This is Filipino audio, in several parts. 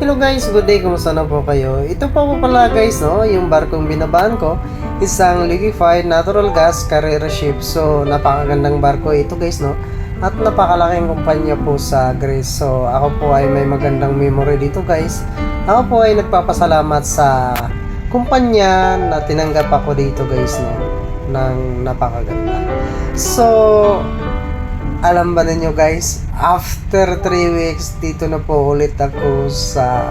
Hello guys, good day, kumusta na po kayo? Ito pa po pala guys, no, yung barkong binabaan ko, isang liquefied natural gas carrier ship. So, napakagandang barko ito guys, no? At napakalaking kumpanya po sa Greece. So, ako po ay may magandang memory dito guys. Ako po ay nagpapasalamat sa kumpanya na tinanggap ako dito guys, no? Nang napakaganda. So, alam ba ninyo guys, after 3 weeks, dito na po ulit ako sa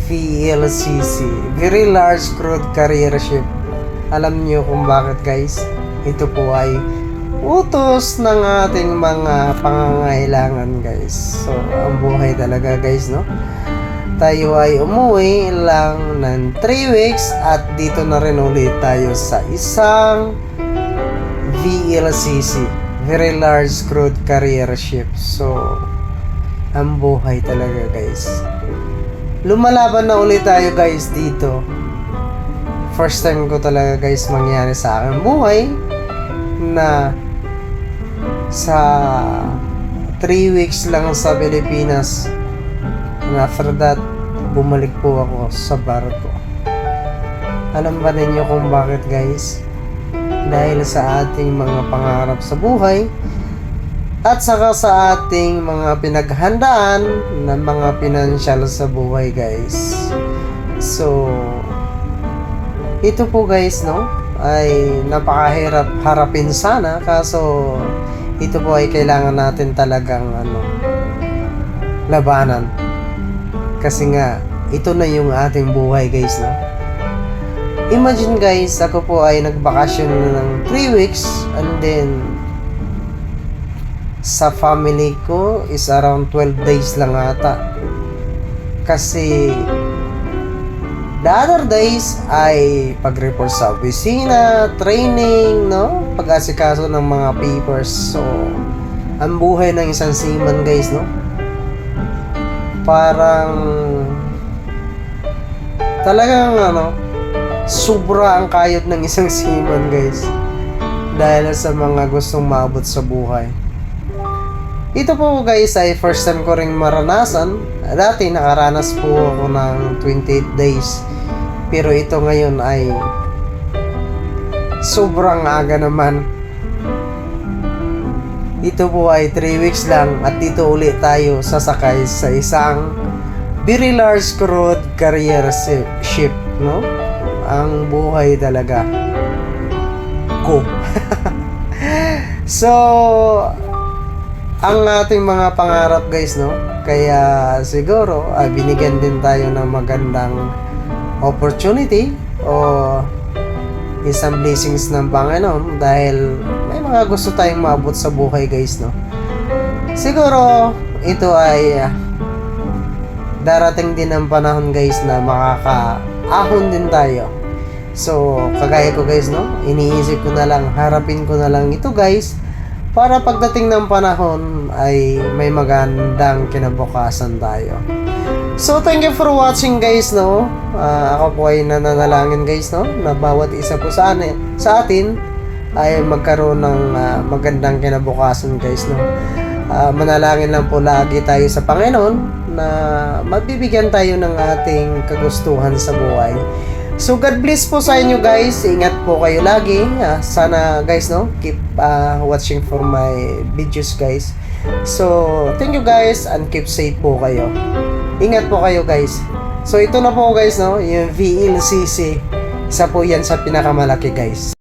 VLCC, Very Large Crude Carrier Ship. Alam niyo kung bakit guys? Ito po ay utos ng ating mga pangangailangan guys. So, ang buhay talaga guys, no? Tayo ay umuwi lang ng 3 weeks at dito na rin ulit tayo sa isang VLCC, Very Large Crude Carrier Ship. So, ang buhay talaga guys. Lumalaban na ulit tayo guys dito. First time ko talaga guys mangyari sa akin buhay na sa 3 weeks lang sa Pilipinas. And after that, bumalik po ako sa barko. Alam ba ninyo kung bakit guys? Dahil sa ating mga pangarap sa buhay at saka sa ating mga pinaghandaan ng mga pinansyal sa buhay guys. So, ito po guys, no, ay napakahirap harapin sana, kaso ito po ay kailangan natin talagang labanan. Kasi nga, ito na yung ating buhay guys, no. Imagine guys, ako po ay nagbakasyon ng 3 weeks and then sa family ko is around 12 days lang ata. Kasi the other days ay pag-report sa opisina, training, no? Pag-asikaso ng mga papers. So, ang buhay ng isang seaman guys, no? Parang talagang sobra ang kayod ng isang seaman guys, dahil sa mga gustong maabot sa buhay. Ito po guys ay first time ko ring maranasan. Dati nakaranas po ako ng 28 days, pero ito ngayon ay sobrang aga naman. Ito po ay 3 weeks lang at dito ulit tayo sasakay sa isang Very Large Crude Carrier Ship, no? Ang buhay talaga ko. So, ang ating mga pangarap guys, no? Kaya siguro binigyan din tayo ng magandang opportunity o isang blessings ng Panginoon dahil may mga gusto tayong maabot sa buhay guys, no? Siguro ito ay darating din ang panahon guys na makakaahon din tayo. So, kagaya ko guys, no? Iniisip ko na lang, harapin ko na lang ito guys para pagdating ng panahon ay may magandang kinabukasan tayo. So, thank you for watching guys, no? Ako po ay nananalangin guys, no? Na bawat isa po sa atin ay magkaroon ng magandang kinabukasan guys, no? Manalangin lang po lagi tayo sa Panginoon na magbibigyan tayo ng ating kagustuhan sa buhay. So, God bless po sa inyo guys. Ingat po kayo lagi. Sana guys, no, keep watching for my videos guys. So, thank you guys and keep safe po kayo. Ingat po kayo guys. So, ito na po guys, no, yung VLCC. Isa po yan sa pinakamalaki guys.